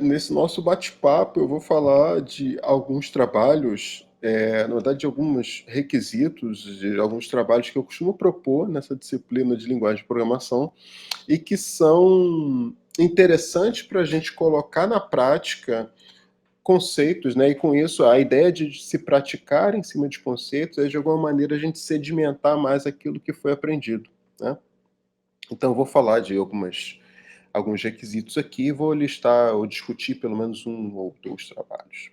Nesse nosso bate-papo, eu vou falar de alguns trabalhos, na verdade, de alguns requisitos, de alguns trabalhos que eu costumo propor nessa disciplina de linguagem de programação e que são interessantes para a gente colocar na prática conceitos, né? E com isso, a ideia de se praticar em cima de conceitos é, de alguma maneira, a gente sedimentar mais aquilo que foi aprendido, né? Então, eu vou falar de alguns requisitos aqui, vou listar ou discutir pelo menos um ou dois trabalhos.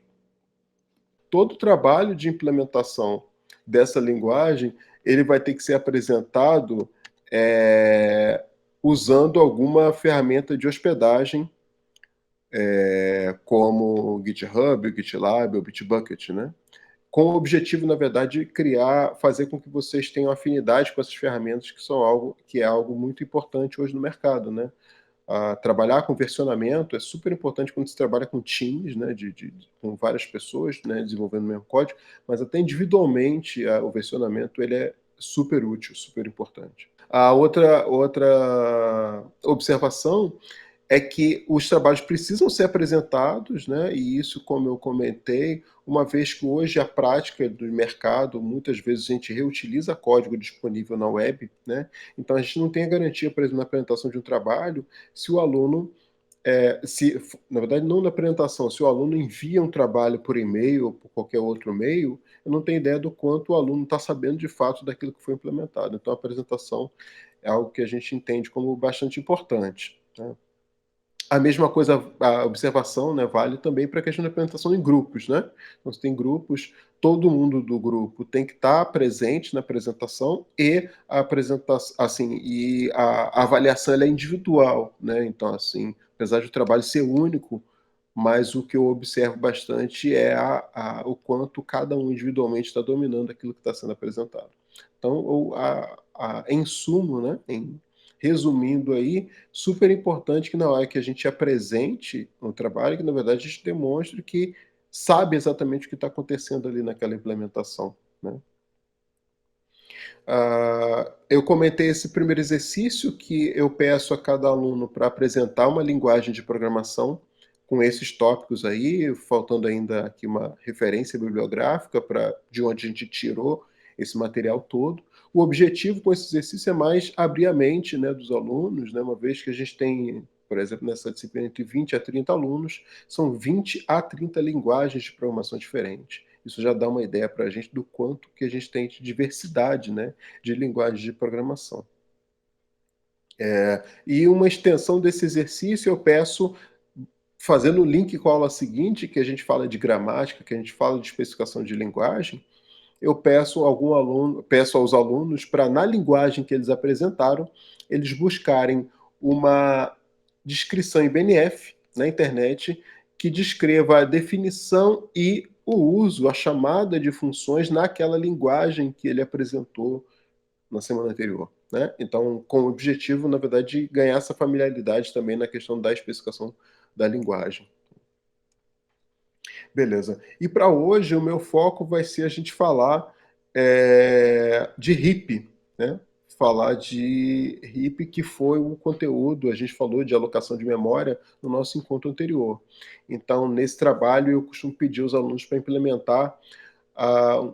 Todo trabalho de implementação dessa linguagem, ele vai ter que ser apresentado usando alguma ferramenta de hospedagem, como o GitHub, o GitLab, o Bitbucket, né? Com o objetivo, na verdade, de fazer com que vocês tenham afinidade com essas ferramentas, que é algo muito importante hoje no mercado, né? Trabalhar com versionamento é super importante quando se trabalha com times, né, com várias pessoas, né, desenvolvendo o mesmo código, mas até individualmente o versionamento ele é super útil, super importante. A outra observação é que os trabalhos precisam ser apresentados, né? E isso, como eu comentei, uma vez que hoje a prática do mercado, muitas vezes a gente reutiliza código disponível na web, né? Então a gente não tem a garantia, por exemplo, na apresentação de um trabalho, se o aluno, na verdade não na apresentação, se o aluno envia um trabalho por e-mail ou por qualquer outro meio, eu não tenho ideia do quanto o aluno está sabendo de fato daquilo que foi implementado. Então a apresentação é algo que a gente entende como bastante importante, né? A mesma coisa, a observação, né, vale também para a questão da apresentação em grupos, né? Então, se tem grupos, todo mundo do grupo tem que estar presente na apresentação e a apresentação, assim, e a avaliação ela é individual, né? Então, assim, apesar do trabalho ser único, mas o que eu observo bastante é o quanto cada um individualmente está dominando aquilo que está sendo apresentado. Então, em sumo, né, resumindo aí, super importante que na hora que a gente apresente um trabalho, que na verdade a gente demonstre que sabe exatamente o que está acontecendo ali naquela implementação, né? Eu comentei esse primeiro exercício que eu peço a cada aluno para apresentar uma linguagem de programação com esses tópicos aí, faltando ainda aqui uma referência bibliográfica de onde a gente tirou esse material todo. O objetivo com esse exercício é mais abrir a mente, né, dos alunos, né, uma vez que a gente tem, por exemplo, nessa disciplina entre 20 a 30 alunos, são 20 a 30 linguagens de programação diferentes. Isso já dá uma ideia para a gente do quanto que a gente tem de diversidade, né, de linguagens de programação. E uma extensão desse exercício eu peço, fazendo o link com a aula seguinte, que a gente fala de gramática, que a gente fala de especificação de linguagem, eu peço aos alunos para, na linguagem que eles apresentaram, eles buscarem uma descrição em BNF na internet que descreva a definição e o uso, a chamada de funções naquela linguagem que ele apresentou na semana anterior, né? Então, com o objetivo, na verdade, de ganhar essa familiaridade também na questão da especificação da linguagem. Beleza. E para hoje, o meu foco vai ser a gente falar de RIP, né? Falar de RIP, que foi o conteúdo, a gente falou de alocação de memória no nosso encontro anterior. Então, nesse trabalho, eu costumo pedir aos alunos para implementar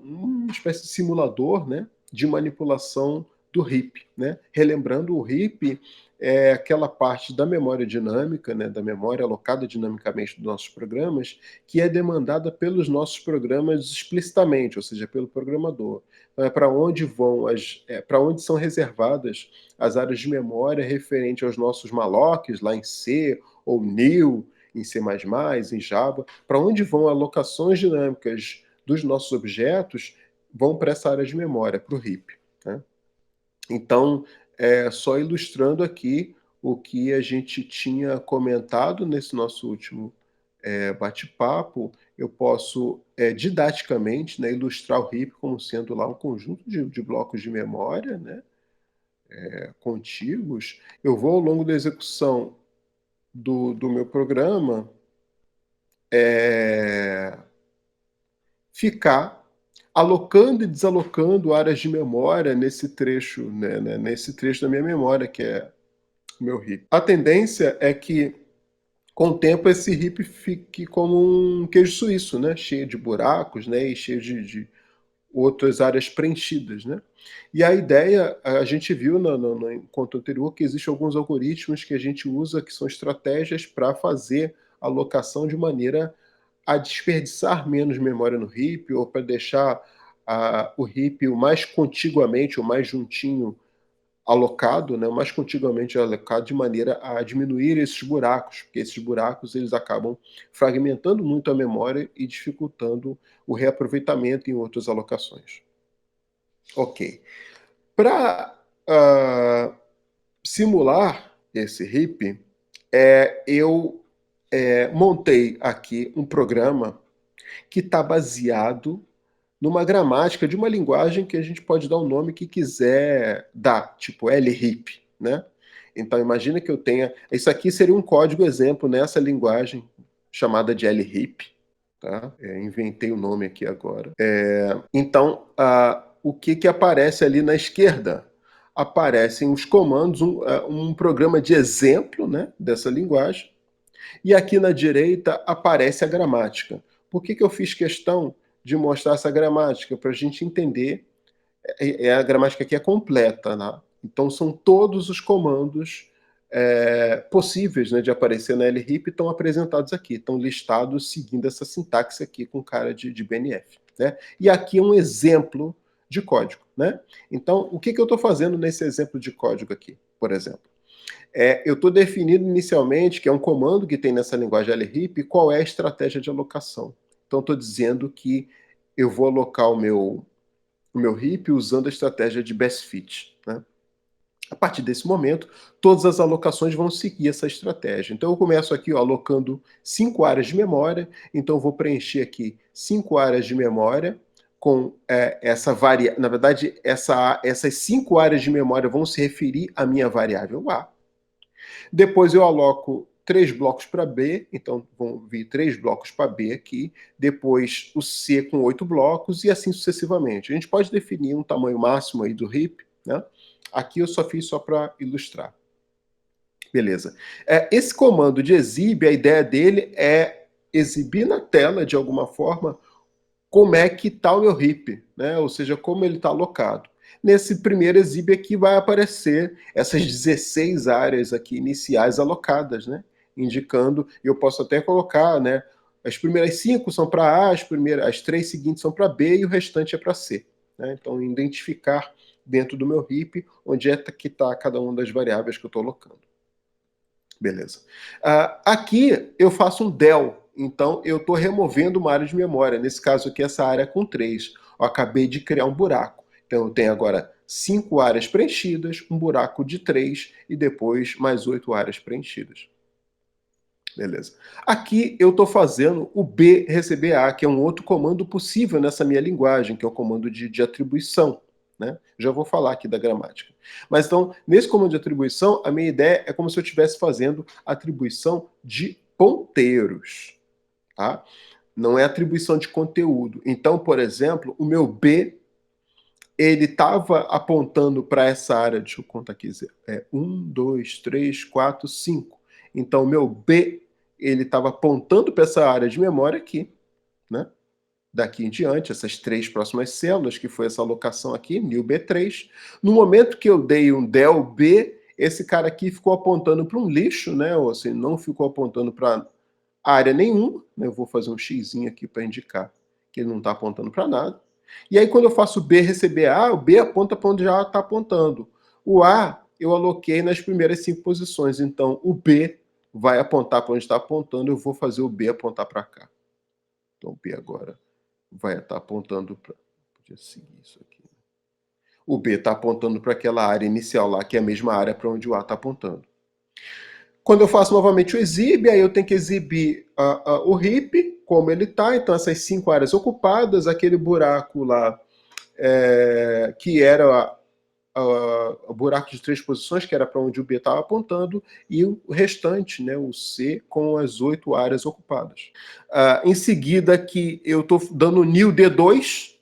uma espécie de simulador, né, de manipulação do RIP, né? Relembrando, o RIP é aquela parte da memória dinâmica, né, da memória alocada dinamicamente dos nossos programas, que é demandada pelos nossos programas explicitamente, ou seja, pelo programador. Então, para onde são reservadas as áreas de memória referente aos nossos mallocs lá em C ou new, em C++, em Java, para onde vão alocações dinâmicas dos nossos objetos vão para essa área de memória, para o RIP, né? Então, só ilustrando aqui o que a gente tinha comentado nesse nosso último bate-papo, eu posso didaticamente, né, ilustrar o RIP como sendo lá um conjunto de blocos de memória, né, contíguos. Eu vou, ao longo da execução do meu programa, ficar alocando e desalocando áreas de memória nesse trecho, nesse trecho da minha memória, que é o meu RIP. A tendência é que com o tempo esse hip fique como um queijo suíço, né? Cheio de buracos, né? E cheio de outras áreas preenchidas, né? E a ideia, a gente viu no encontro anterior que existem alguns algoritmos que a gente usa, que são estratégias para fazer a alocação de maneira a desperdiçar menos memória no heap, ou para deixar o heap o mais contiguamente, o mais juntinho alocado, né, o mais contiguamente alocado, de maneira a diminuir esses buracos, porque esses buracos eles acabam fragmentando muito a memória e dificultando o reaproveitamento em outras alocações. Ok. Para simular esse heap, eu montei aqui um programa que está baseado numa gramática de uma linguagem que a gente pode dar o nome que quiser dar, tipo LHIP, né? Então imagina que eu tenha, isso aqui seria um código exemplo nessa linguagem chamada de LHIP, tá? Inventei o nome aqui agora. Então, o que aparece ali na esquerda? Aparecem os comandos, um programa de exemplo, né, dessa linguagem, e aqui na direita aparece a gramática. Por que eu fiz questão de mostrar essa gramática? Para a gente entender, a gramática aqui é completa, né? Então são todos os comandos possíveis, né, de aparecer na LRIP estão apresentados aqui, estão listados seguindo essa sintaxe aqui com cara de BNF. Né? E aqui é um exemplo de código. Né? Então, o que eu estou fazendo nesse exemplo de código aqui, por exemplo? Eu estou definindo inicialmente, que é um comando que tem nessa linguagem LRIP, qual é a estratégia de alocação. Então, estou dizendo que eu vou alocar o meu heap usando a estratégia de best fit. Né? A partir desse momento, todas as alocações vão seguir essa estratégia. Então, eu começo aqui alocando 5 áreas de memória. Então, eu vou preencher aqui 5 áreas de memória com essa variável. Na verdade, essas 5 áreas de memória vão se referir à minha variável A. Depois eu aloco 3 blocos para B, então vão vir 3 blocos para B aqui, depois o C com 8 blocos e assim sucessivamente. A gente pode definir um tamanho máximo aí do heap, né? Aqui eu só fiz só para ilustrar. Beleza. Esse comando de exibe, a ideia dele é exibir na tela, de alguma forma, como é que está o meu heap, né? Ou seja, como ele está alocado. Nesse primeiro exibe aqui vai aparecer essas 16 áreas aqui iniciais alocadas, né? Indicando, eu posso até colocar, né? As primeiras 5 são para A, as 3 seguintes são para B e o restante é para C. Né? Então, identificar dentro do meu heap onde é que está cada uma das variáveis que eu estou alocando. Beleza. Aqui eu faço um del, então eu estou removendo uma área de memória, nesse caso aqui essa área com 3. Eu acabei de criar um buraco. Então eu tenho agora 5 áreas preenchidas, um buraco de 3 e depois mais 8 áreas preenchidas. Beleza. Aqui eu estou fazendo o B receber A, que é um outro comando possível nessa minha linguagem, que é o comando de atribuição. Né? Já vou falar aqui da gramática. Mas então, nesse comando de atribuição, a minha ideia é como se eu estivesse fazendo atribuição de ponteiros. Tá? Não é atribuição de conteúdo. Então, por exemplo, o meu B, ele estava apontando para essa área, deixa eu contar aqui, 1, 2, 3, 4, 5. Então, o meu B, ele estava apontando para essa área de memória aqui, né? Daqui em diante, essas 3 próximas células, que foi essa alocação aqui, new B3. No momento que eu dei um del B, esse cara aqui ficou apontando para um lixo, né? Ou assim, não ficou apontando para área nenhuma. Né? Eu vou fazer um xizinho aqui para indicar que ele não está apontando para nada. E aí, quando eu faço B receber A, o B aponta para onde já está apontando. O A, eu aloquei nas primeiras 5 posições. Então, o B vai apontar para onde está apontando, eu vou fazer o B apontar para cá. Então, o B agora vai estar apontando para... Podia seguir isso aqui. O B está apontando para aquela área inicial lá, que é a mesma área para onde o A está apontando. Quando eu faço novamente o exibe, aí eu tenho que exibir o heap, como ele está. Então, essas 5 áreas ocupadas, aquele buraco lá, que era o buraco de 3 posições, que era para onde o B estava apontando, e o restante, né, o C, com as 8 áreas ocupadas. Em seguida, aqui eu estou dando new D2,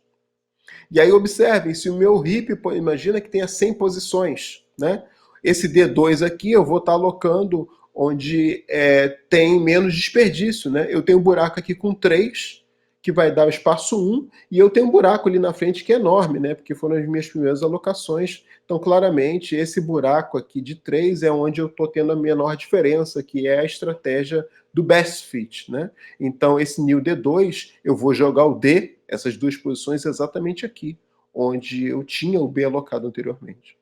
e aí observem, se o meu heap, imagina que tenha 100 posições, né? Esse D2 aqui, eu vou estar alocando onde tem menos desperdício, né? Eu tenho um buraco aqui com 3, que vai dar o espaço 1, e eu tenho um buraco ali na frente que é enorme, né? Porque foram as minhas primeiras alocações. Então, claramente, esse buraco aqui de 3 é onde eu estou tendo a menor diferença, que é a estratégia do best fit, né? Então, esse new D2, eu vou jogar o D, essas duas posições, exatamente aqui, onde eu tinha o B alocado anteriormente.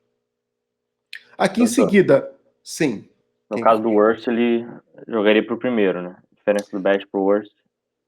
Aqui em seguida, sim. No caso do worst, ele jogaria para o primeiro, né? A diferença do best para o worst.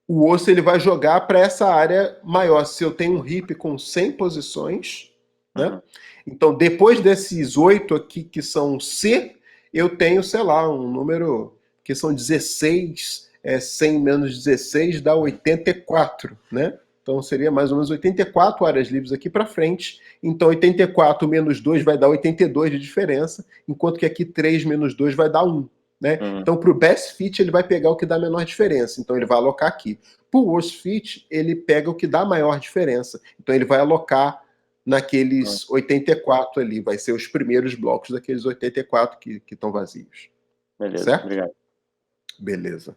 O osso ele vai jogar para essa área maior. Se eu tenho um heap com 100 posições, né? Então, depois desses 8 aqui que são C, eu tenho, sei lá, um número que são 16, 100 menos 16 dá 84, né? Então, seria mais ou menos 84 áreas livres aqui para frente. Então, 84 menos 2 vai dar 82 de diferença, enquanto que aqui 3 menos 2 vai dar 1. Né? Então, para o best fit, ele vai pegar o que dá a menor diferença. Então, ele vai alocar aqui. Para o worst fit, ele pega o que dá a maior diferença. Então, ele vai alocar naqueles 84 ali. Vai ser os primeiros blocos daqueles 84 que estão vazios. Beleza, certo? obrigado. Beleza.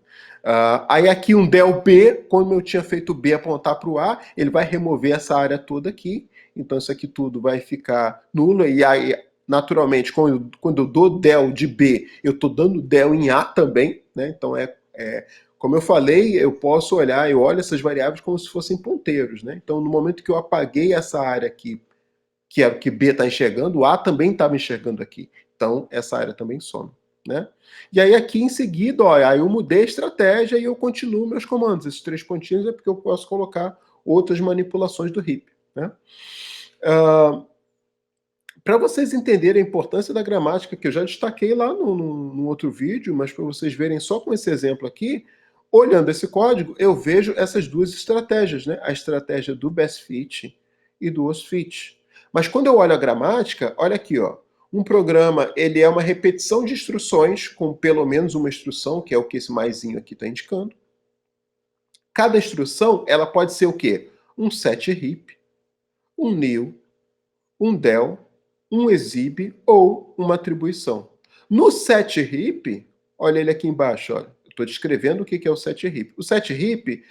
Aí aqui um del B, como eu tinha feito o B apontar para o A, ele vai remover essa área toda aqui. Então, isso aqui tudo vai ficar nulo. E aí, naturalmente, quando eu dou del de B, eu estou dando del em A também, né? Então, como eu falei, eu posso olhar, eu olho essas variáveis como se fossem ponteiros, né? Então, no momento que eu apaguei essa área aqui, que é o que B está enxergando, o A também estava enxergando aqui. Então, essa área também some, né? E aí aqui em seguida, ó, aí eu mudei a estratégia e eu continuo meus comandos. Esses 3 pontinhos é porque eu posso colocar outras manipulações do heap, né? Para vocês entenderem a importância da gramática, que eu já destaquei lá no outro vídeo, mas para vocês verem só com esse exemplo aqui, olhando esse código, eu vejo essas duas estratégias, né? A estratégia do best fit e do worst fit. Mas quando eu olho a gramática, olha aqui, ó. Um programa, ele é uma repetição de instruções com pelo menos uma instrução, que é o que esse maisinho aqui está indicando. Cada instrução, ela pode ser o quê? Um set heap, um new, um del, um exhib ou uma atribuição. No set heap, olha ele aqui embaixo, olha. Estou descrevendo o que é o set heap. O set heap,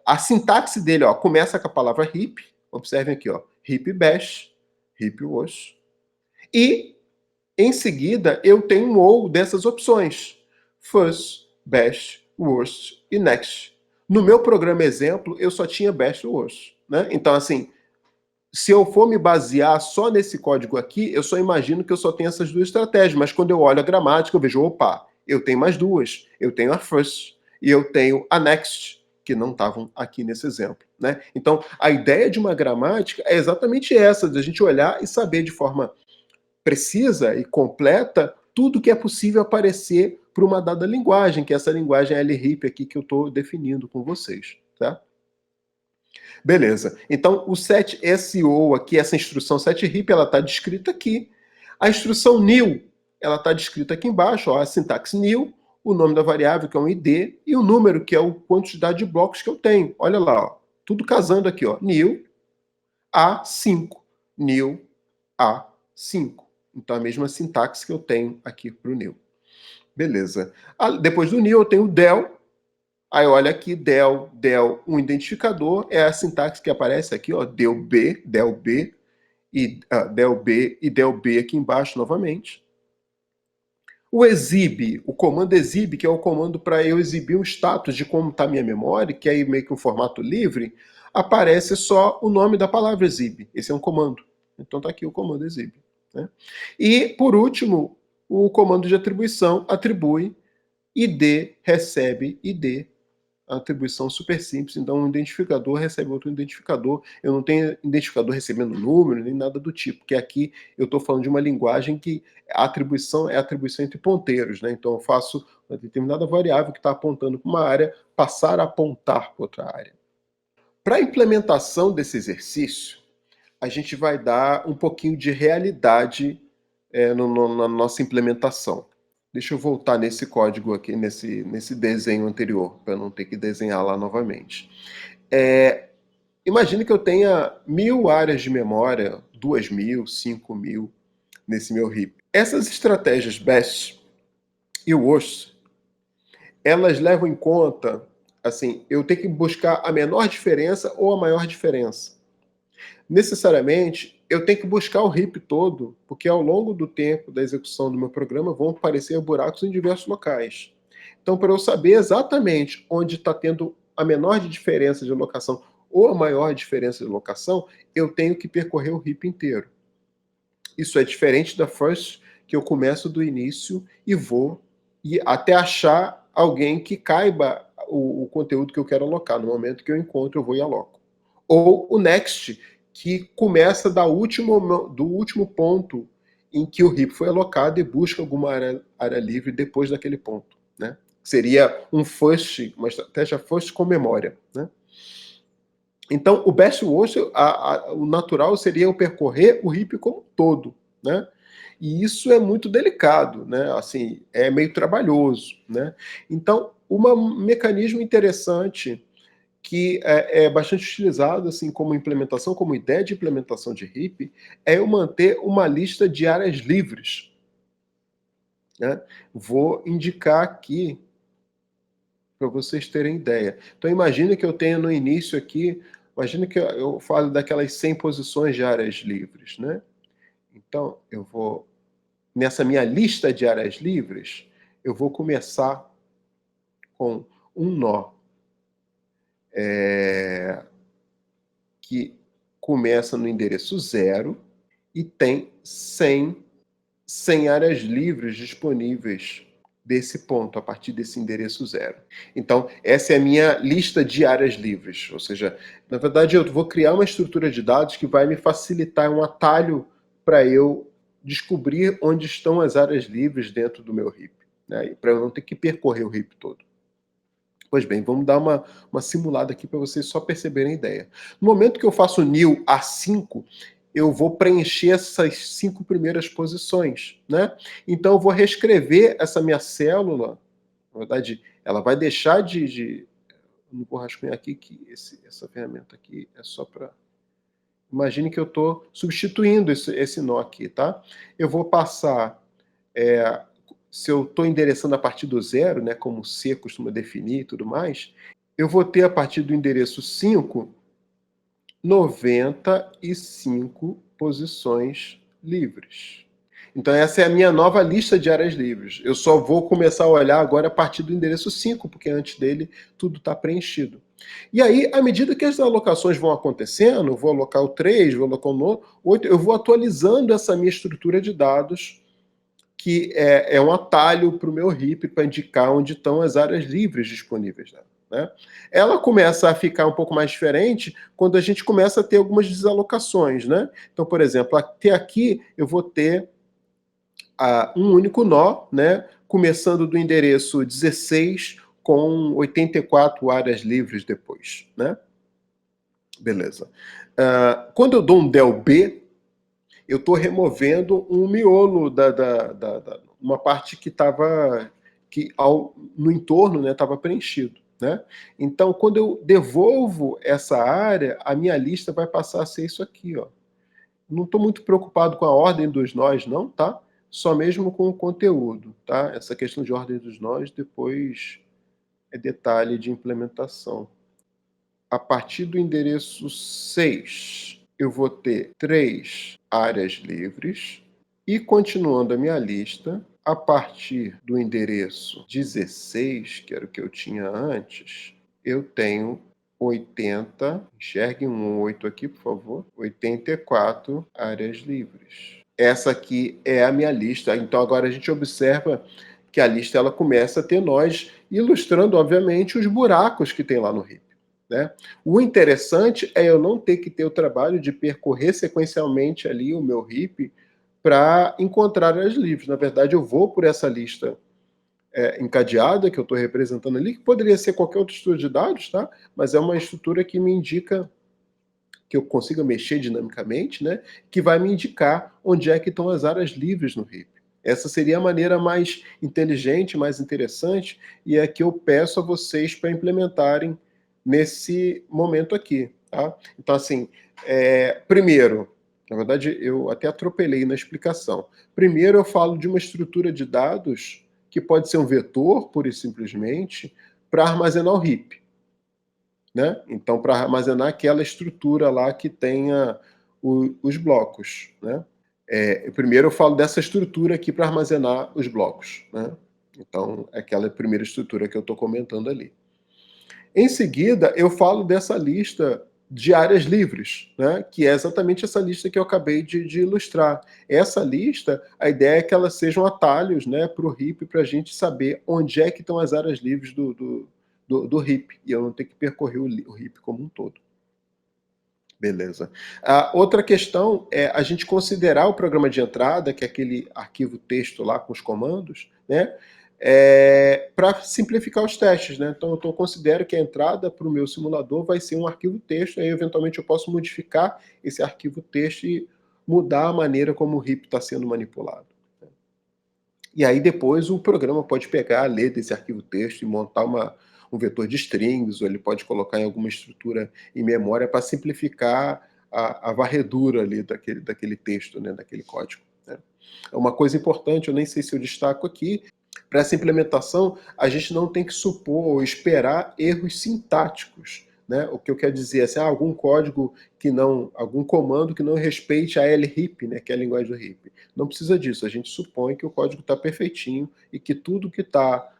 a sintaxe dele, ó, começa com a palavra heap. Observem aqui, ó, heap bash, heap wash. E em seguida, eu tenho um ou dessas opções. First, best, worst e next. No meu programa exemplo, eu só tinha best e worst. Né? Então, assim, se eu for me basear só nesse código aqui, eu só imagino que eu só tenho essas duas estratégias. Mas quando eu olho a gramática, eu vejo, opa, eu tenho mais duas. Eu tenho a first e eu tenho a next, que não estavam aqui nesse exemplo. Né? Então, a ideia de uma gramática é exatamente essa, de a gente olhar e saber de forma precisa e completa tudo que é possível aparecer para uma dada linguagem, que é essa linguagem LRIP aqui que eu estou definindo com vocês. Tá? Beleza. Então, o set SO aqui, essa instrução set_heap, ela está descrita aqui. A instrução new, ela está descrita aqui embaixo, ó, a sintaxe new, o nome da variável, que é um ID, e o número, que é a quantidade de blocos que eu tenho. Olha lá, ó, tudo casando aqui, ó, new A5, new A5. Então, a mesma sintaxe que eu tenho aqui para o new. Beleza. Depois do new, eu tenho o del. Aí, olha aqui, del, um identificador. É a sintaxe que aparece aqui, ó, del B, e del B aqui embaixo novamente. O exhib, o comando exhib, que é o comando para eu exibir o status de como está minha memória, que é aí meio que um formato livre, aparece só o nome da palavra exhib. Esse é um comando. Então está aqui o comando exhib. Né? E, por último, o comando de atribuição atribui id, recebe id. A atribuição super simples, então um identificador recebe outro identificador. Eu não tenho identificador recebendo número, nem nada do tipo, porque aqui eu estou falando de uma linguagem que a atribuição é a atribuição entre ponteiros, né? Então eu faço uma determinada variável que está apontando para uma área, passar a apontar para outra área. Para a implementação desse exercício, a gente vai dar um pouquinho de realidade na nossa implementação. Deixa eu voltar nesse código aqui, nesse desenho anterior, para não ter que desenhar lá novamente. Imagine que eu tenha 1000 áreas de memória, 2000, 5000 nesse meu heap. Essas estratégias BEST, e o WORST, elas levam em conta, assim, eu tenho que buscar a menor diferença ou a maior diferença. Necessariamente, eu tenho que buscar o RIP todo, porque ao longo do tempo da execução do meu programa vão aparecer buracos em diversos locais. Então, para eu saber exatamente onde está tendo a menor diferença de locação ou a maior diferença de locação, eu tenho que percorrer o RIP inteiro. Isso é diferente da first, que eu começo do início e vou até achar alguém que caiba o conteúdo que eu quero alocar. No momento que eu encontro, eu vou e aloco. Ou o next, que começa do último ponto em que o RIP foi alocado e busca alguma área livre depois daquele ponto, né? Seria um first, uma estratégia first com memória, né? Então, o best worst, o natural seria eu percorrer o RIP como um todo, né? E isso é muito delicado, né? Assim, é meio trabalhoso, né? Então, um mecanismo interessante que é bastante utilizado assim como implementação, como ideia de implementação de RIP, é eu manter uma lista de áreas livres, né? Vou indicar aqui para vocês terem ideia. Então, imagine que eu tenho no início aqui, imagine que eu falo daquelas 100 posições de áreas livres, né? Então, eu vou, nessa minha lista de áreas livres, eu vou começar com um nó que começa no endereço 0 e tem 100 áreas livres disponíveis desse ponto, a partir desse endereço 0. Então, essa é a minha lista de áreas livres. Ou seja, na verdade, eu vou criar uma estrutura de dados que vai me facilitar um atalho para eu descobrir onde estão as áreas livres dentro do meu RIP, né? Para eu não ter que percorrer o RIP todo. Pois bem, vamos dar uma simulada aqui para vocês só perceberem a ideia. No momento que eu faço new A5, eu vou preencher essas 5 primeiras posições, né? Então eu vou reescrever essa minha célula, na verdade, ela vai deixar não vou rascunhar aqui que essa ferramenta aqui é só para... Imagine que eu estou substituindo esse nó aqui, tá? Eu vou passar... se eu estou endereçando a partir do 0, né, como C costuma definir e tudo mais, eu vou ter a partir do endereço 5, 95 posições livres. Então essa é a minha nova lista de áreas livres. Eu só vou começar a olhar agora a partir do endereço 5, porque antes dele tudo está preenchido. E aí, à medida que as alocações vão acontecendo, eu vou alocar o 3, vou alocar o 8, eu vou atualizando essa minha estrutura de dados, que é um atalho para o meu RIP para indicar onde estão as áreas livres disponíveis, né? Ela começa a ficar um pouco mais diferente quando a gente começa a ter algumas desalocações, né? Então, por exemplo, até aqui eu vou ter um único nó, né? Começando do endereço 16 com 84 áreas livres depois, né? Beleza. Quando eu dou um del B, eu estou removendo um miolo uma parte que estava no entorno, né, estava preenchido, né? Então, quando eu devolvo essa área, a minha lista vai passar a ser isso aqui, ó. Não estou muito preocupado com a ordem dos nós, não, tá? Só mesmo com o conteúdo, tá? Essa questão de ordem dos nós depois é detalhe de implementação. A partir do endereço 6, eu vou ter 3 áreas livres. E continuando a minha lista, a partir do endereço 16, que era o que eu tinha antes, eu tenho 80, enxerguem um 8 aqui, por favor, 84 áreas livres. Essa aqui é a minha lista. Então agora a gente observa que a lista ela começa a ter nós, ilustrando, obviamente, os buracos que tem lá no RIP, né? O interessante é eu não ter que ter o trabalho de percorrer sequencialmente ali o meu RIP para encontrar áreas livres. Na verdade, eu vou por essa lista encadeada que eu estou representando ali, que poderia ser qualquer outra estrutura de dados, tá? Mas é uma estrutura que me indica que eu consiga mexer dinamicamente, né? Que vai me indicar onde é que estão as áreas livres no RIP. Essa seria a maneira mais inteligente, mais interessante, e é que eu peço a vocês para implementarem nesse momento aqui, tá? Então, assim, primeiro, na verdade, eu até atropelei na explicação. Primeiro, eu falo de uma estrutura de dados que pode ser um vetor, pura e simplesmente, para armazenar o heap. Né? Então, para armazenar aquela estrutura lá que tenha os blocos. Né? Primeiro eu falo dessa estrutura aqui para armazenar os blocos. Né? Então, é aquela primeira estrutura que eu estou comentando ali. Em seguida, eu falo dessa lista de áreas livres, né? Que é exatamente essa lista que eu acabei de ilustrar. Essa lista, a ideia é que elas sejam atalhos, né, para o heap, para a gente saber onde é que estão as áreas livres do heap, e eu não ter que percorrer o heap como um todo. Beleza. A outra questão é a gente considerar o programa de entrada, que é aquele arquivo texto lá com os comandos, né? Para simplificar os testes, né? Então eu considero que a entrada para o meu simulador vai ser um arquivo texto, aí eventualmente eu posso modificar esse arquivo texto e mudar a maneira como o heap está sendo manipulado. E aí depois o programa pode pegar, ler desse arquivo texto e montar um vetor de strings, ou ele pode colocar em alguma estrutura em memória para simplificar a varredura ali daquele texto, né, daquele código. Né? É uma coisa importante, eu nem sei se eu destaco aqui, para essa implementação a gente não tem que supor ou esperar erros sintáticos. Né? O que eu quero dizer é assim, algum código algum comando que não respeite a LHEAP, né, que é a linguagem do heap. Não precisa disso, a gente supõe que o código está perfeitinho e que tudo que está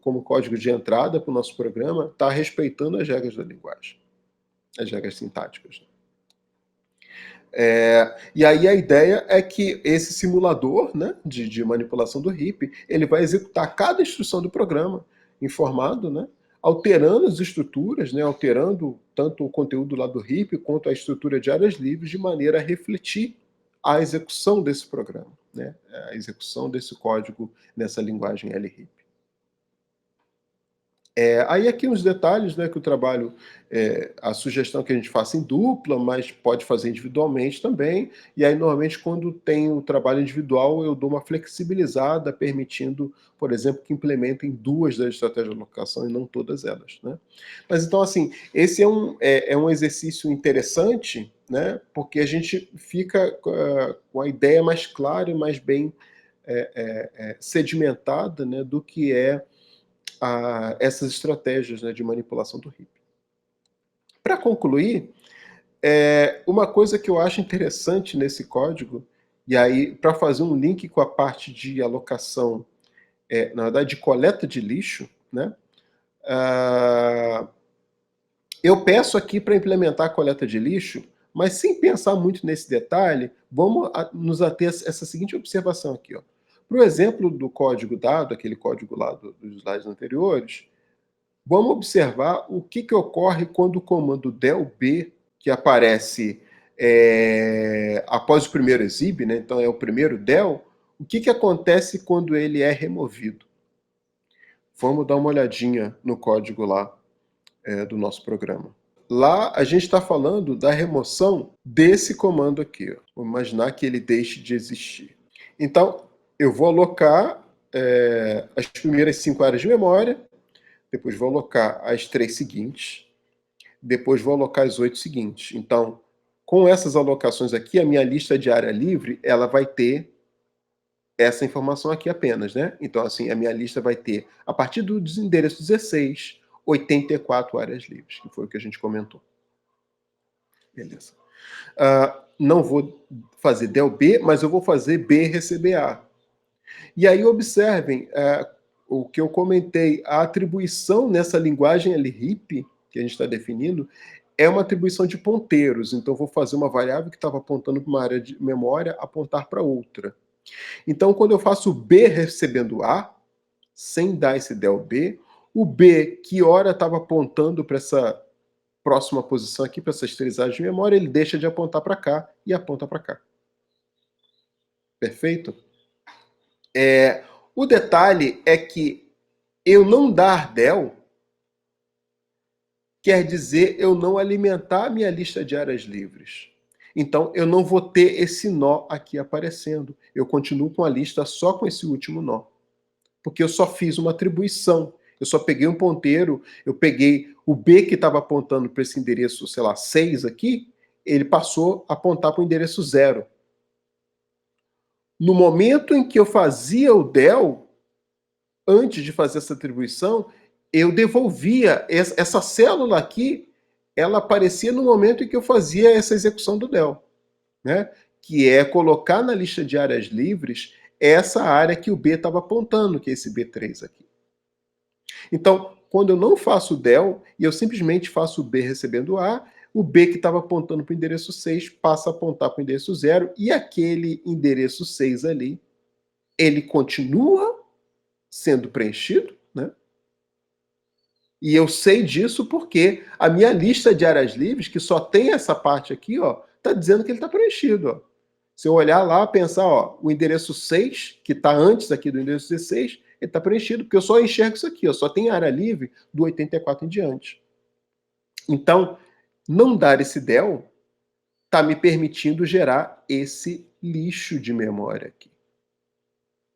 como código de entrada para o nosso programa está respeitando as regras da linguagem, as regras sintáticas. E aí a ideia é que esse simulador, né, de manipulação do heap, ele vai executar cada instrução do programa informado, né, alterando as estruturas, né, alterando tanto o conteúdo lá do heap quanto a estrutura de áreas livres de maneira a refletir a execução desse programa, né, a execução desse código nessa linguagem LHEAP. Aí aqui uns detalhes, né, que o trabalho, a sugestão que a gente faça em dupla, mas pode fazer individualmente também, e aí normalmente quando tem o trabalho individual eu dou uma flexibilizada, permitindo, por exemplo, que implementem 2 das estratégias de alocação e não todas elas. Né? Mas então assim, esse é um exercício interessante, né, porque a gente fica com a ideia mais clara e mais bem sedimentada, né, do que essas estratégias, né, de manipulação do heap. Para concluir, uma coisa que eu acho interessante nesse código, e aí para fazer um link com a parte de alocação, na verdade de coleta de lixo, né, eu peço aqui para implementar a coleta de lixo, mas sem pensar muito nesse detalhe, vamos nos ater a essa seguinte observação aqui. Para o exemplo do código dado, aquele código lá dos slides anteriores, vamos observar o que ocorre quando o comando del-b, que aparece após o primeiro exib, né? Então é o primeiro del, o que acontece quando ele é removido? Vamos dar uma olhadinha no código lá do nosso programa. Lá a gente está falando da remoção desse comando aqui. Ó. Vamos imaginar que ele deixe de existir. Então, eu vou alocar as primeiras 5 áreas de memória, depois vou alocar as 3 seguintes, depois vou alocar as 8 seguintes. Então, com essas alocações aqui, a minha lista de área livre, ela vai ter essa informação aqui apenas, né? Então, assim, a minha lista vai ter, a partir do endereço 16, 84 áreas livres, que foi o que a gente comentou. Beleza. Não vou fazer del-b, mas eu vou fazer b receber a. E aí observem o que eu comentei, a atribuição nessa linguagem LHEAP, que a gente está definindo, é uma atribuição de ponteiros. Então eu vou fazer uma variável que estava apontando para uma área de memória, apontar para outra. Então quando eu faço b recebendo a, sem dar esse del-b, o b, que ora estava apontando para essa próxima posição aqui, para essas 3 áreas de memória, ele deixa de apontar para cá e aponta para cá. Perfeito? O detalhe é que eu não dar del quer dizer eu não alimentar a minha lista de áreas livres. Então, eu não vou ter esse nó aqui aparecendo. Eu continuo com a lista só com esse último nó. Porque eu só fiz uma atribuição. Eu só peguei um ponteiro, eu peguei o B que estava apontando para esse endereço, sei lá, 6 aqui, ele passou a apontar para o endereço 0. No momento em que eu fazia o del, antes de fazer essa atribuição, eu devolvia essa célula aqui, ela aparecia no momento em que eu fazia essa execução do del, né? Que é colocar na lista de áreas livres essa área que o B estava apontando, que é esse B3 aqui. Então, quando eu não faço o del e eu simplesmente faço o B recebendo A, o B que estava apontando para o endereço 6 passa a apontar para o endereço 0 e aquele endereço 6 ali, ele continua sendo preenchido, né? E eu sei disso porque a minha lista de áreas livres, que só tem essa parte aqui, ó, tá dizendo que ele está preenchido, ó. Se eu olhar lá, pensar, ó, o endereço 6, que está antes aqui do endereço 16, ele está preenchido, porque eu só enxergo isso aqui, ó, só tem área livre do 84 em diante. Então, não dar esse del está me permitindo gerar esse lixo de memória aqui,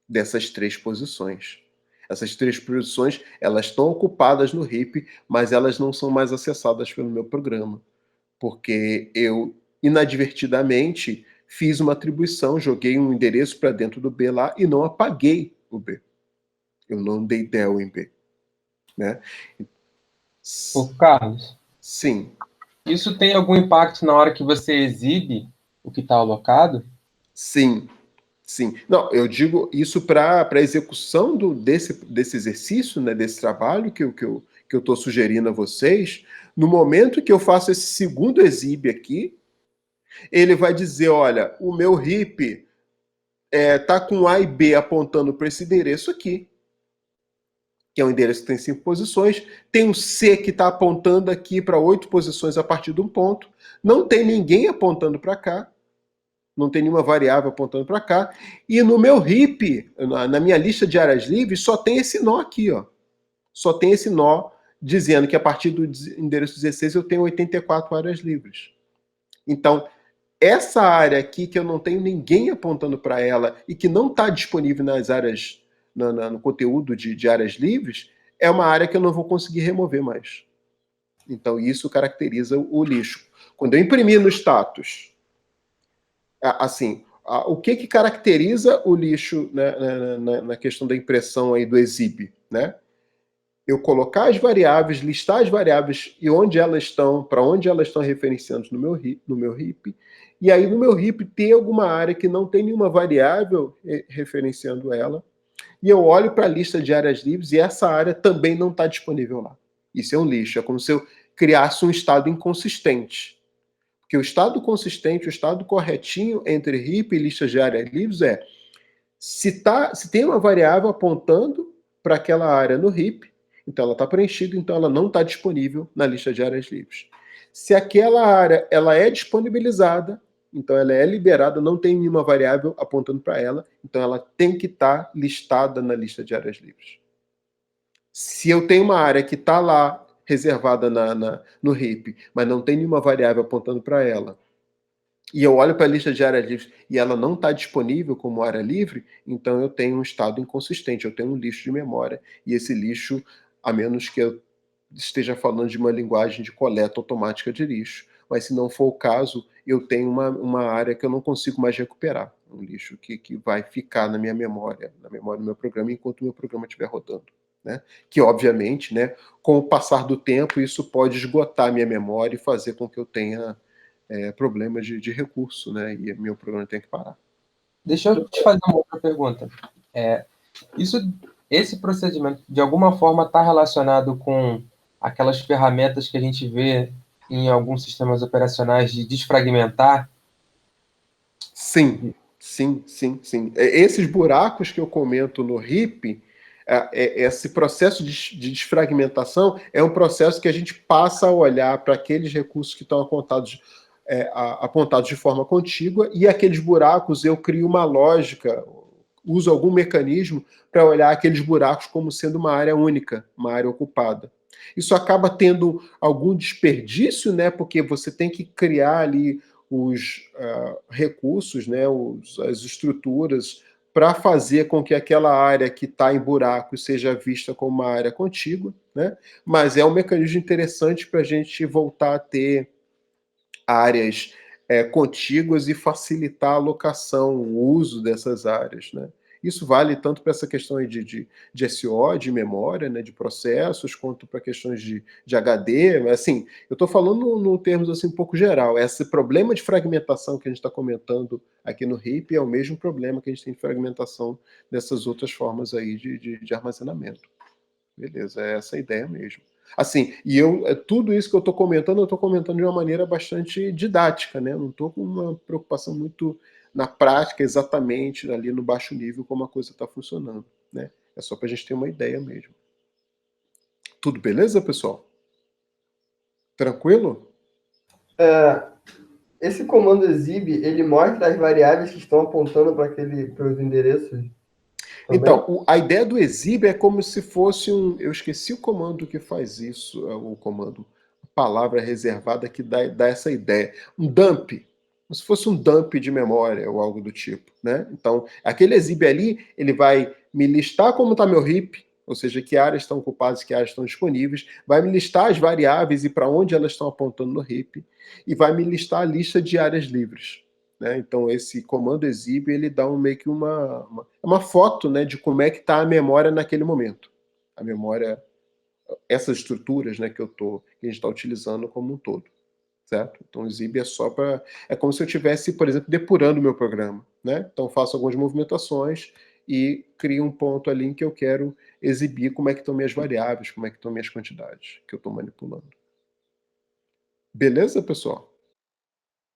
dessas 3 posições. Essas 3 posições, elas estão ocupadas no heap, mas elas não são mais acessadas pelo meu programa, porque eu, inadvertidamente, fiz uma atribuição, joguei um endereço para dentro do B lá e não apaguei o B. Eu não dei del em B. Né? Ô, Carlos, Sim. isso tem algum impacto na hora que você exibe o que está alocado? Sim. Sim. Não, eu digo isso para a execução desse exercício, né, desse trabalho que eu estou sugerindo a vocês. No momento que eu faço esse segundo exibe aqui, ele vai dizer, olha, o meu heap tá com A e B apontando para esse endereço aqui, que é um endereço que tem 5 posições. Tem um C que está apontando aqui para 8 posições a partir de um ponto. Não tem ninguém apontando para cá. Não tem nenhuma variável apontando para cá. E no meu heap, na minha lista de áreas livres, só tem esse nó aqui, ó. Só tem esse nó dizendo que a partir do endereço 16 eu tenho 84 áreas livres. Então, essa área aqui que eu não tenho ninguém apontando para ela e que não está disponível nas áreas, no conteúdo de áreas livres, é uma área que eu não vou conseguir remover mais. Então, isso caracteriza o lixo. Quando eu imprimir no status, assim, o que caracteriza o lixo, né, na questão da impressão aí do exhib, né? Eu colocar as variáveis, listar as variáveis e onde elas estão, para onde elas estão referenciando no meu heap, e aí no meu heap ter alguma área que não tem nenhuma variável referenciando ela, e eu olho para a lista de áreas livres e essa área também não está disponível lá. Isso é um lixo, é como se eu criasse um estado inconsistente. Porque o estado consistente, o estado corretinho entre heap e lista de áreas livres é se tem uma variável apontando para aquela área no heap, então ela está preenchida, então ela não está disponível na lista de áreas livres. Se aquela área ela é disponibilizada, então ela é liberada, não tem nenhuma variável apontando para ela, então ela tem que estar listada na lista de áreas livres. Se eu tenho uma área que está lá reservada no heap, mas não tem nenhuma variável apontando para ela, e eu olho para a lista de áreas livres e ela não está disponível como área livre, então eu tenho um estado inconsistente, eu tenho um lixo de memória, e esse lixo, a menos que eu esteja falando de uma linguagem de coleta automática de lixo, mas se não for o caso, eu tenho uma área que eu não consigo mais recuperar, um lixo que vai ficar na minha memória, na memória do meu programa, enquanto o meu programa estiver rodando. Né? Que, obviamente, né, com o passar do tempo, isso pode esgotar a minha memória e fazer com que eu tenha problemas de recurso, né? E meu programa tem que parar. Deixa eu te fazer uma outra pergunta. Esse procedimento, de alguma forma, está relacionado com aquelas ferramentas que a gente vê em alguns sistemas operacionais de desfragmentar? Sim. Esses buracos que eu comento no RIP, esse processo de desfragmentação é um processo que a gente passa a olhar para aqueles recursos que estão apontados de forma contígua, e aqueles buracos eu crio uma lógica, uso algum mecanismo para olhar aqueles buracos como sendo uma área única, uma área ocupada. Isso acaba tendo algum desperdício, né? Porque você tem que criar ali os recursos, né? As estruturas para fazer com que aquela área que está em buraco seja vista como uma área contígua, né? Mas é um mecanismo interessante para a gente voltar a ter áreas contíguas e facilitar a alocação, o uso dessas áreas, né? Isso vale tanto para essa questão aí de SO, de memória, né, de processos, quanto para questões de HD. Mas, assim, eu estou falando no termos assim, um pouco geral. Esse problema de fragmentação que a gente está comentando aqui no RIP é o mesmo problema que a gente tem de fragmentação dessas outras formas aí de armazenamento. Beleza, é essa a ideia mesmo. Assim, e tudo isso que eu estou comentando de uma maneira bastante didática, né? Eu não estou com uma preocupação muito na prática, exatamente ali no baixo nível, como a coisa está funcionando, né? É só para a gente ter uma ideia mesmo. Tudo beleza, pessoal? Tranquilo? Esse comando exib, ele mostra as variáveis que estão apontando para os endereços também? Então, a ideia do exib é como se fosse eu esqueci o comando que faz isso, o comando, a palavra reservada que dá essa ideia. Um dump, como se fosse um dump de memória ou algo do tipo, né? Então, aquele exib ali, ele vai me listar como está meu heap, ou seja, que áreas estão ocupadas, que áreas estão disponíveis, vai me listar as variáveis e para onde elas estão apontando no heap, e vai me listar a lista de áreas livres. Né? Então, esse comando exib, ele dá meio que uma foto, né, de como é que está a memória naquele momento. A memória, essas estruturas, né, que a gente está utilizando como um todo. Certo? Então, o exib é só para... É como se eu estivesse, por exemplo, depurando o meu programa. Né? Então, eu faço algumas movimentações e crio um ponto ali em que eu quero exibir como é que estão minhas variáveis, como é que estão minhas quantidades que eu estou manipulando. Beleza, pessoal?